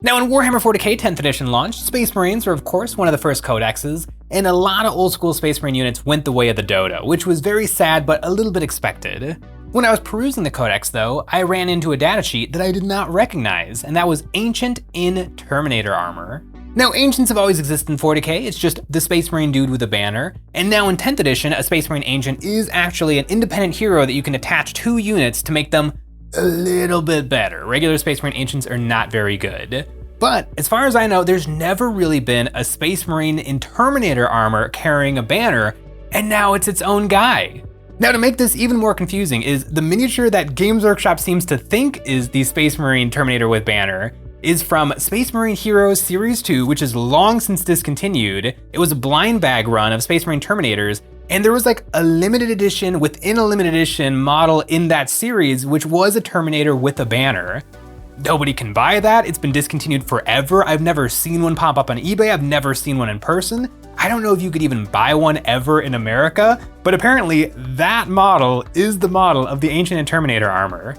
Now when Warhammer 40k 10th edition launched, Space Marines were of course one of the first codexes, and a lot of old school Space Marine units went the way of the dodo, which was very sad but a little bit expected. When I was perusing the codex though, I ran into a datasheet that I did not recognize, and that was Ancient in Terminator armor. Now Ancients have always existed in 40k, it's just the Space Marine dude with a banner, and now in 10th edition, a Space Marine Ancient is actually an independent hero that you can attach to units to make them a little bit better. Regular Space Marine Ancients are not very good. But as far as I know, there's never really been a Space Marine in Terminator armor carrying a banner, and now it's its own guy. Now to make this even more confusing is the miniature that Games Workshop seems to think is the Space Marine Terminator with banner is from Space Marine Heroes Series 2, which is long since discontinued. It was a blind bag run of Space Marine Terminators, and there was like a limited edition within a limited edition model in that series, which was a Terminator with a banner. Nobody can buy that, it's been discontinued forever. I've never seen one pop up on eBay, I've never seen one in person. I don't know if you could even buy one ever in America, but apparently that model is the model of the Ancient and Terminator armor.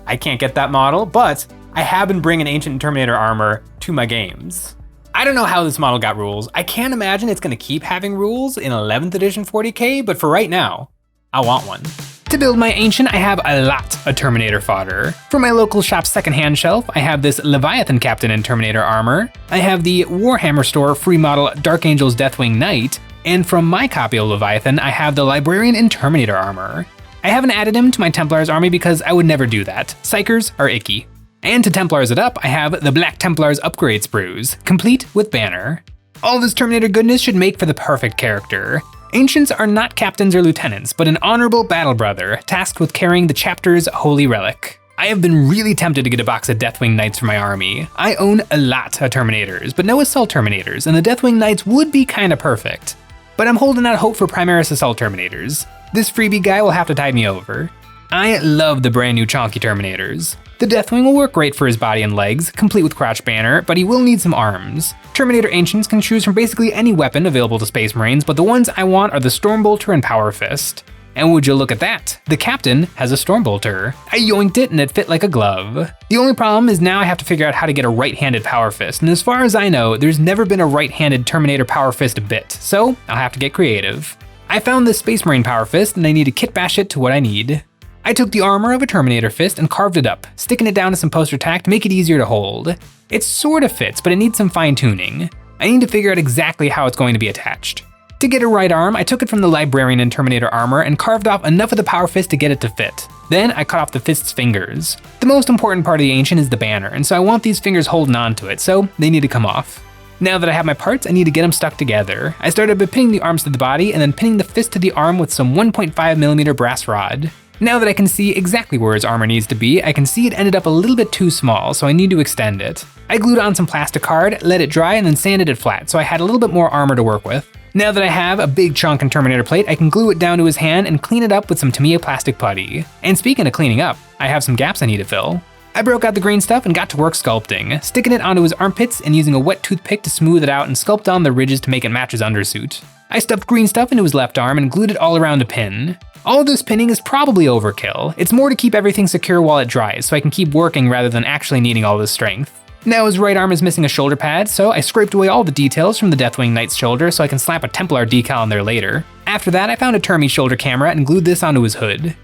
I can't get that model, but I have been bringing Ancient and Terminator armor to my games. I don't know how this model got rules. I can't imagine it's gonna keep having rules in 11th edition 40k, but for right now, I want one. To build my Ancient, I have a lot of Terminator fodder. From my local shop's secondhand shelf, I have this Leviathan Captain in Terminator armor. I have the Warhammer store free model Dark Angel's Deathwing Knight, and from my copy of Leviathan, I have the Librarian in Terminator armor. I haven't added him to my Templars army because I would never do that. Psychers are icky. And to Templars it up, I have the Black Templars upgrade sprues, complete with banner. All this Terminator goodness should make for the perfect character. Ancients are not captains or lieutenants, but an honorable battle brother, tasked with carrying the chapter's holy relic. I have been really tempted to get a box of Deathwing Knights for my army. I own a lot of Terminators, but no Assault Terminators, and the Deathwing Knights would be kinda perfect. But I'm holding out hope for Primaris Assault Terminators. This freebie guy will have to tide me over. I love the brand new chonky Terminators. The Deathwing will work great for his body and legs, complete with crouch banner, but he will need some arms. Terminator Ancients can choose from basically any weapon available to Space Marines, but the ones I want are the Stormbolter and Power Fist. And would you look at that, the Captain has a Stormbolter. I yoinked it and it fit like a glove. The only problem is now I have to figure out how to get a right-handed Power Fist, and as far as I know, there's never been a right-handed Terminator Power Fist bit, so I'll have to get creative. I found this Space Marine Power Fist and I need to kitbash it to what I need. I took the armor of a Terminator fist and carved it up, sticking it down to some poster tack to make it easier to hold. It sort of fits, but it needs some fine tuning. I need to figure out exactly how it's going to be attached. To get a right arm, I took it from the Librarian and Terminator armor and carved off enough of the Power Fist to get it to fit. Then I cut off the fist's fingers. The most important part of the Ancient is the banner, and so I want these fingers holding on to it, so they need to come off. Now that I have my parts, I need to get them stuck together. I started by pinning the arms to the body and then pinning the fist to the arm with some 1.5mm brass rod. Now that I can see exactly where his armor needs to be, I can see it ended up a little bit too small, so I need to extend it. I glued on some plastic card, let it dry, and then sanded it flat, so I had a little bit more armor to work with. Now that I have a big chunk and Terminator plate, I can glue it down to his hand and clean it up with some Tamiya plastic putty. And speaking of cleaning up, I have some gaps I need to fill. I broke out the green stuff and got to work sculpting, sticking it onto his armpits and using a wet toothpick to smooth it out and sculpt on the ridges to make it match his undersuit. I stuffed green stuff into his left arm and glued it all around a pin. All of this pinning is probably overkill. It's more to keep everything secure while it dries, so I can keep working rather than actually needing all this strength. Now his right arm is missing a shoulder pad, so I scraped away all the details from the Deathwing Knight's shoulder so I can slap a Templar decal on there later. After that, I found a Termi shoulder camera and glued this onto his hood.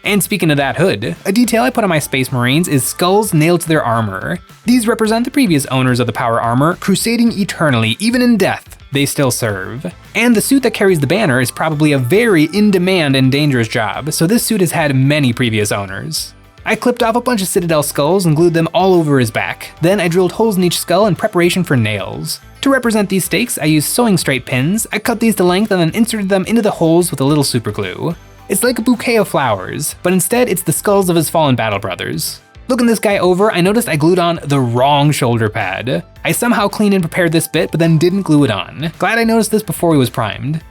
And speaking of that hood, a detail I put on my Space Marines is skulls nailed to their armor. These represent the previous owners of the power armor, crusading eternally, even in death. They still serve. And the suit that carries the banner is probably a very in-demand and dangerous job, so this suit has had many previous owners. I clipped off a bunch of Citadel skulls and glued them all over his back. Then I drilled holes in each skull in preparation for nails. To represent these stakes, I used sewing straight pins. I cut these to length and then inserted them into the holes with a little super glue. It's like a bouquet of flowers, but instead it's the skulls of his fallen battle brothers. Looking this guy over, I noticed I glued on the wrong shoulder pad. I somehow cleaned and prepared this bit, but then didn't glue it on. Glad I noticed this before he was primed.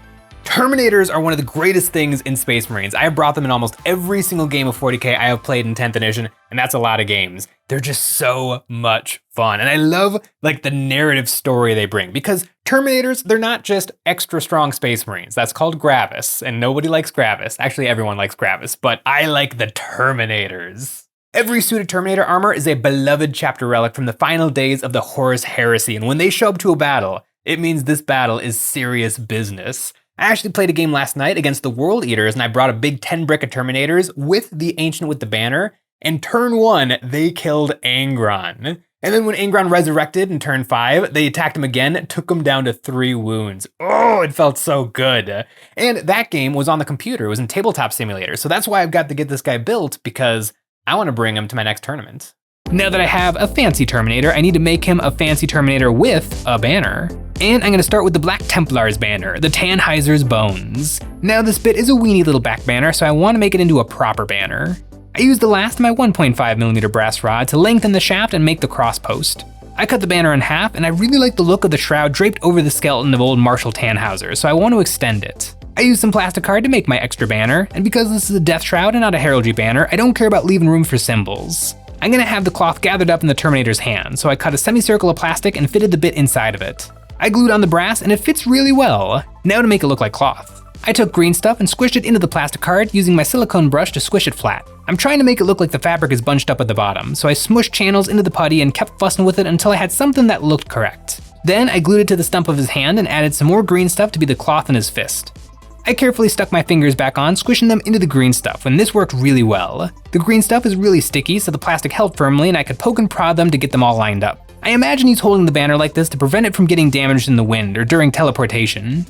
Terminators are one of the greatest things in Space Marines. I have brought them in almost every single game of 40k I have played in 10th edition, and that's a lot of games. They're just so much fun, and I love like the narrative story they bring, because Terminators, they're not just extra strong Space Marines. That's called Gravis, and nobody likes Gravis. Actually, everyone likes Gravis, but I like the Terminators. Every suit of Terminator armor is a beloved chapter relic from the final days of the Horus Heresy, and when they show up to a battle, it means this battle is serious business. I actually played a game last night against the World Eaters, and I brought a big 10 brick of Terminators with the Ancient with the banner, and turn 1, they killed Angron. And then when Angron resurrected in turn 5, they attacked him again, took him down to 3 wounds. Oh, it felt so good. And that game was on the computer, it was in Tabletop Simulator, so that's why I've got to get this guy built, because I want to bring him to my next tournament. Now that I have a fancy Terminator, I need to make him a fancy Terminator with a banner. And I'm going to start with the Black Templar's banner, the Tannhäuser's Bones. Now this bit is a weenie little back banner, so I want to make it into a proper banner. I used the last of my 1.5mm brass rod to lengthen the shaft and make the cross post. I cut the banner in half, and I really like the look of the shroud draped over the skeleton of old Marshal Tannhäuser, so I want to extend it. I used some plastic card to make my extra banner, and because this is a death shroud and not a heraldry banner, I don't care about leaving room for symbols. I'm gonna have the cloth gathered up in the Terminator's hand, so I cut a semicircle of plastic and fitted the bit inside of it. I glued on the brass and it fits really well. Now to make it look like cloth. I took green stuff and squished it into the plastic card using my silicone brush to squish it flat. I'm trying to make it look like the fabric is bunched up at the bottom, so I smushed channels into the putty and kept fussing with it until I had something that looked correct. Then I glued it to the stump of his hand and added some more green stuff to be the cloth in his fist. I carefully stuck my fingers back on, squishing them into the green stuff, and this worked really well. The green stuff is really sticky, so the plastic held firmly and I could poke and prod them to get them all lined up. I imagine he's holding the banner like this to prevent it from getting damaged in the wind or during teleportation.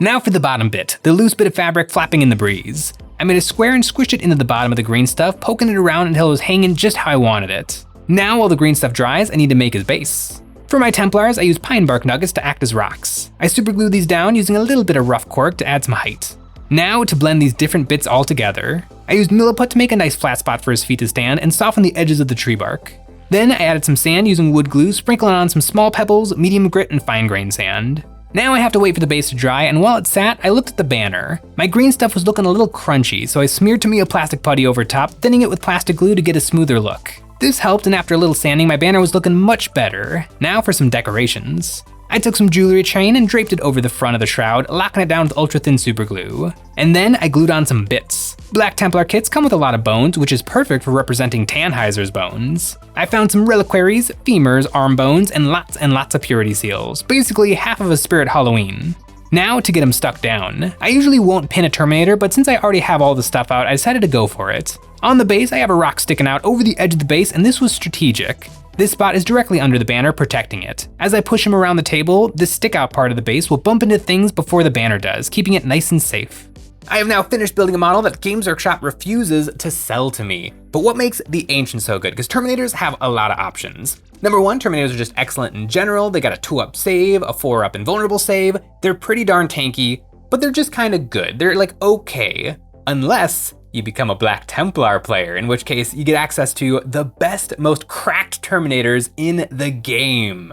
Now for the bottom bit, the loose bit of fabric flapping in the breeze. I made a square and squished it into the bottom of the green stuff, poking it around until it was hanging just how I wanted it. Now while the green stuff dries, I need to make his base. For my Templars, I used pine bark nuggets to act as rocks. I superglued these down using a little bit of rough cork to add some height. Now to blend these different bits all together, I used milliput to make a nice flat spot for his feet to stand and soften the edges of the tree bark. Then I added some sand using wood glue, sprinkling on some small pebbles, medium grit, and fine grained sand. Now I have to wait for the base to dry, and while it sat, I looked at the banner. My green stuff was looking a little crunchy, so I smeared Tamiya plastic putty over top, thinning it with plastic glue to get a smoother look. This helped, and after a little sanding, my banner was looking much better. Now for some decorations. I took some jewelry chain and draped it over the front of the shroud, locking it down with ultra thin super glue. And then I glued on some bits. Black Templar kits come with a lot of bones, which is perfect for representing Tannhäuser's bones. I found some reliquaries, femurs, arm bones, and lots of purity seals, basically half of a spirit Halloween. Now to get them stuck down. I usually won't pin a Terminator, but since I already have all the stuff out, I decided to go for it. On the base, I have a rock sticking out over the edge of the base, and this was strategic. This spot is directly under the banner, protecting it. As I push him around the table, this stick out part of the base will bump into things before the banner does, keeping it nice and safe. I have now finished building a model that Games Workshop refuses to sell to me. But what makes the Ancient so good? Because Terminators have a lot of options. Number 1, Terminators are just excellent in general. They got a 2-up save, a 4-up invulnerable save. They're pretty darn tanky, but they're just kind of good. They're like okay, unless you become a Black Templar player, in which case you get access to the best, most cracked Terminators in the game.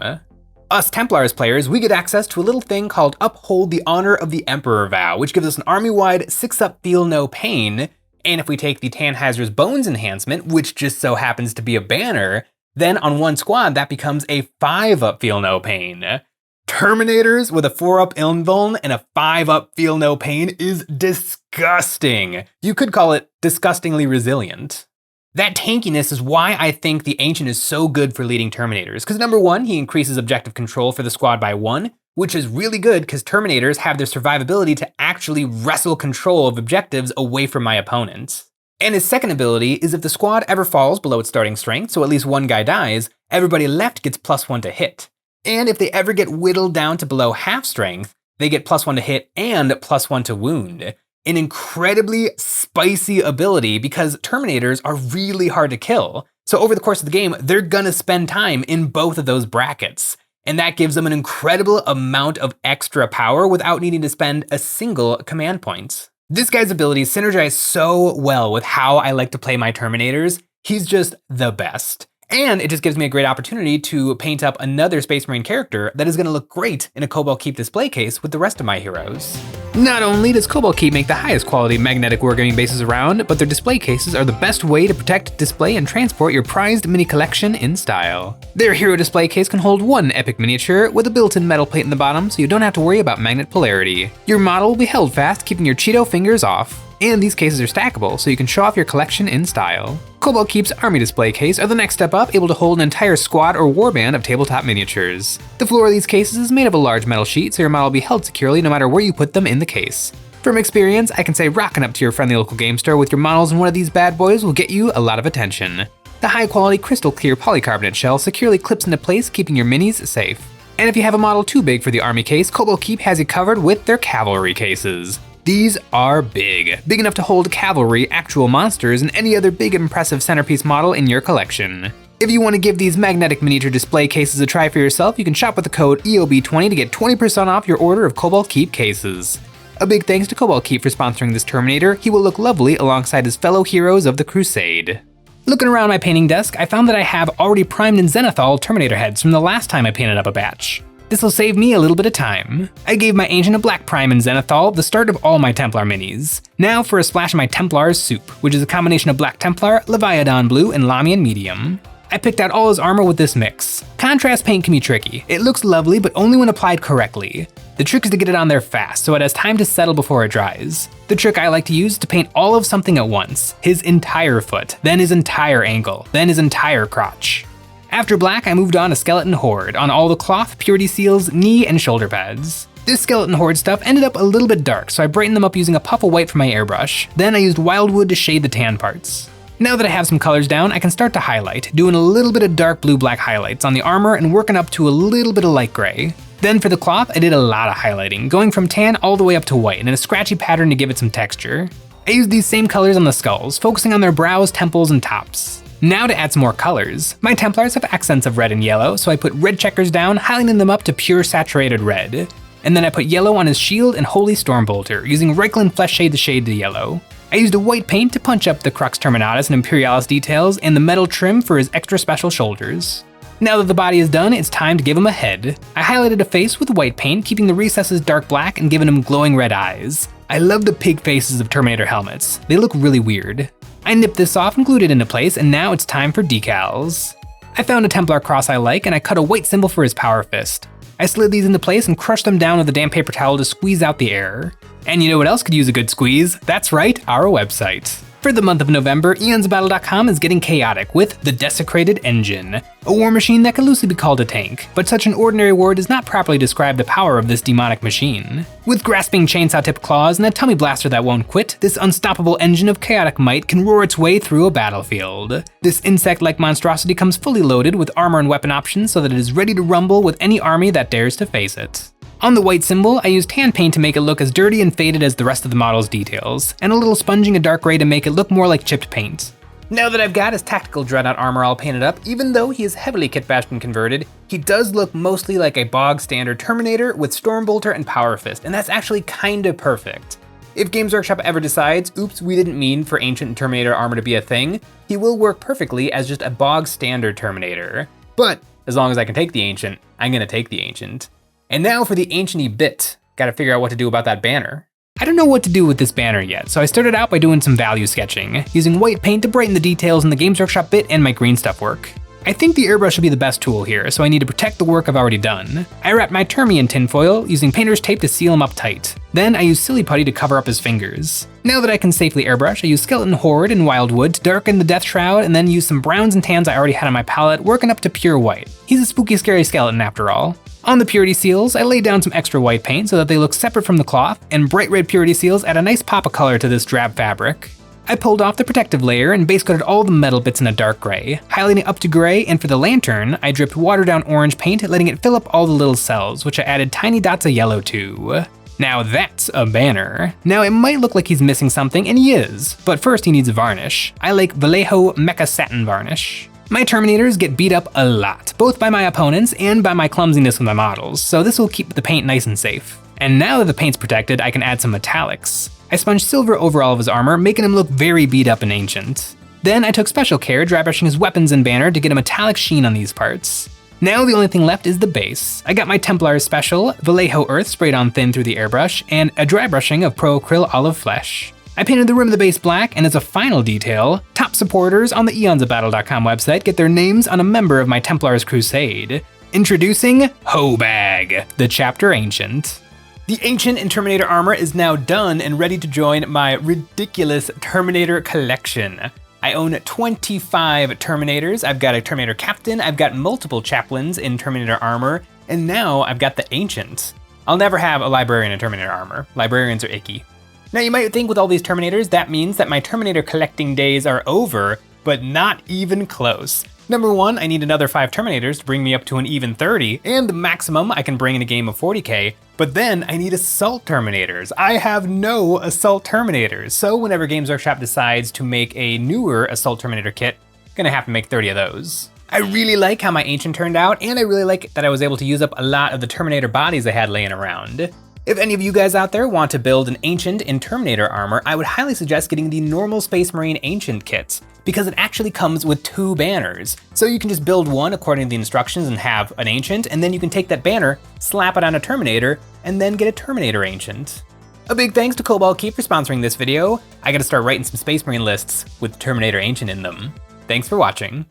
Us Templars players, we get access to a little thing called Uphold the Honor of the Emperor Vow, which gives us an army-wide 6-up feel no pain. And if we take the Tannhäuser's Bones enhancement, which just so happens to be a banner, then on one squad that becomes a 5-up feel no pain. Terminators with a 4-up invuln and a 5-up feel no pain is disgusting. You could call it disgustingly resilient. That tankiness is why I think the Ancient is so good for leading Terminators, because number 1, he increases objective control for the squad by 1, which is really good because Terminators have their survivability to actually wrestle control of objectives away from my opponent. And his second ability is if the squad ever falls below its starting strength, so at least one guy dies, everybody left gets +1 to hit. And if they ever get whittled down to below half strength, they get +1 to hit and +1 to wound. An incredibly spicy ability because Terminators are really hard to kill. So over the course of the game, they're gonna spend time in both of those brackets. And that gives them an incredible amount of extra power without needing to spend a single command point. This guy's abilities synergize so well with how I like to play my Terminators. He's just the best. And it just gives me a great opportunity to paint up another Space Marine character that is going to look great in a Cobalt Keep display case with the rest of my heroes. Not only does Cobalt Keep make the highest quality magnetic wargaming bases around, but their display cases are the best way to protect, display, and transport your prized mini collection in style. Their hero display case can hold one epic miniature with a built-in metal plate in the bottom, so you don't have to worry about magnet polarity. Your model will be held fast, keeping your Cheeto fingers off. And these cases are stackable, so you can show off your collection in style. Cobalt Keep's Army Display Case are the next step up, able to hold an entire squad or warband of tabletop miniatures. The floor of these cases is made of a large metal sheet, so your model will be held securely no matter where you put them in the case. From experience, I can say rocking up to your friendly local game store with your models in one of these bad boys will get you a lot of attention. The high-quality crystal clear polycarbonate shell securely clips into place, keeping your minis safe. And if you have a model too big for the army case, Cobalt Keep has you covered with their cavalry cases. These are big enough to hold cavalry, actual monsters, and any other big impressive centerpiece model in your collection. If you want to give these magnetic miniature display cases a try for yourself, you can shop with the code EOB20 to get 20% off your order of Cobalt Keep cases. A big thanks to Cobalt Keep for sponsoring this Terminator. He will look lovely alongside his fellow heroes of the Crusade. Looking around my painting desk, I found that I have already primed and zenithal Terminator heads from the last time I painted up a batch. This will save me a little bit of time. I gave my Ancient a black prime and zenithal, the start of all my Templar minis. Now for a splash of my Templar's soup, which is a combination of black Templar, Leviathan blue, and Lamian medium. I picked out all his armor with this mix. Contrast paint can be tricky. It looks lovely, but only when applied correctly. The trick is to get it on there fast, so it has time to settle before it dries. The trick I like to use is to paint all of something at once. His entire foot, then his entire ankle, then his entire crotch. After black, I moved on to Skeleton Horde, on all the cloth, purity seals, knee, and shoulder pads. This Skeleton Horde stuff ended up a little bit dark, so I brightened them up using a puff of white from my airbrush. Then I used Wildwood to shade the tan parts. Now that I have some colors down, I can start to highlight, doing a little bit of dark blue-black highlights on the armor and working up to a little bit of light gray. Then for the cloth, I did a lot of highlighting, going from tan all the way up to white in a scratchy pattern to give it some texture. I used these same colors on the skulls, focusing on their brows, temples, and tops. Now to add some more colors. My Templars have accents of red and yellow, so I put red checkers down, highlighting them up to pure saturated red. And then I put yellow on his shield and Holy Stormbolter, using Reichland Flesh Shade to shade the yellow. I used a white paint to punch up the Crux Terminatus and Imperialis details, and the metal trim for his extra special shoulders. Now that the body is done, it's time to give him a head. I highlighted a face with white paint, keeping the recesses dark black and giving him glowing red eyes. I love the pig faces of Terminator helmets. They look really weird. I nipped this off and glued it into place, and now it's time for decals. I found a Templar cross I like, and I cut a white symbol for his power fist. I slid these into place and crushed them down with a damp paper towel to squeeze out the air. And you know what else could use a good squeeze? That's right, our website. For the month of November, EonsOfBattle.com is getting chaotic with the Desecrated Engine, a war machine that can loosely be called a tank, but such an ordinary word does not properly describe the power of this demonic machine. With grasping chainsaw-tipped claws and a tummy blaster that won't quit, this unstoppable engine of chaotic might can roar its way through a battlefield. This insect-like monstrosity comes fully loaded with armor and weapon options so that it is ready to rumble with any army that dares to face it. On the white symbol, I used tan paint to make it look as dirty and faded as the rest of the model's details, and a little sponging of dark gray to make it look more like chipped paint. Now that I've got his tactical dreadnought armor all painted up, even though he is heavily kitbashed and converted, he does look mostly like a bog standard Terminator with Stormbolter and Power Fist, and that's actually kinda perfect. If Games Workshop ever decides, oops, we didn't mean for Ancient and Terminator armor to be a thing, he will work perfectly as just a bog standard Terminator. But as long as I can take the Ancient, I'm gonna take the Ancient. And now for the Ancient-y bit. Gotta figure out what to do about that banner. I don't know what to do with this banner yet, so I started out by doing some value sketching, using white paint to brighten the details in the Games Workshop bit and my green stuff work. I think the airbrush will be the best tool here, so I need to protect the work I've already done. I wrapped my Termy in tinfoil, using painter's tape to seal him up tight. Then I used Silly Putty to cover up his fingers. Now that I can safely airbrush, I use Skeleton Horde and Wildwood to darken the Death Shroud, and then use some browns and tans I already had on my palette, working up to pure white. He's a spooky, scary skeleton after all. On the purity seals, I laid down some extra white paint so that they look separate from the cloth, and bright red purity seals add a nice pop of color to this drab fabric. I pulled off the protective layer and base coated all the metal bits in a dark gray, highlighting up to gray, and for the lantern, I dripped watered down orange paint, letting it fill up all the little cells, which I added tiny dots of yellow to. Now that's a banner. Now it might look like he's missing something, and he is, but first he needs a varnish. I like Vallejo Mecha Satin Varnish. My Terminators get beat up a lot, both by my opponents and by my clumsiness with my models, so this will keep the paint nice and safe. And now that the paint's protected, I can add some metallics. I sponged silver over all of his armor, making him look very beat up and ancient. Then I took special care dry brushing his weapons and banner to get a metallic sheen on these parts. Now the only thing left is the base. I got my Templar's Special, Vallejo Earth sprayed on thin through the airbrush, and a dry brushing of Pro Acryl Olive Flesh. I painted the rim of the base black, and as a final detail, top supporters on the EonsOfBattle.com website get their names on a member of my Templar's Crusade. Introducing Hobag, the Chapter Ancient. The Ancient and Terminator armor is now done and ready to join my ridiculous Terminator collection. I own 25 Terminators, I've got a Terminator Captain, I've got multiple Chaplains in Terminator armor, and now I've got the Ancient. I'll never have a Librarian in Terminator armor. Librarians are icky. Now you might think with all these Terminators, that means that my Terminator collecting days are over, but not even close. Number one, I need another 5 Terminators to bring me up to an even 30, and the maximum I can bring in a game of 40k, but then I need Assault Terminators. I have no Assault Terminators, so whenever Games Workshop decides to make a newer Assault Terminator kit, I'm gonna have to make 30 of those. I really like how my Ancient turned out, and I really like that I was able to use up a lot of the Terminator bodies I had laying around. If any of you guys out there want to build an Ancient in Terminator armor, I would highly suggest getting the normal Space Marine Ancient kits, because it actually comes with 2 banners. So you can just build one according to the instructions and have an Ancient, and then you can take that banner, slap it on a Terminator, and then get a Terminator Ancient. A big thanks to Cobalt Keep for sponsoring this video. I gotta start writing some Space Marine lists with Terminator Ancient in them. Thanks for watching.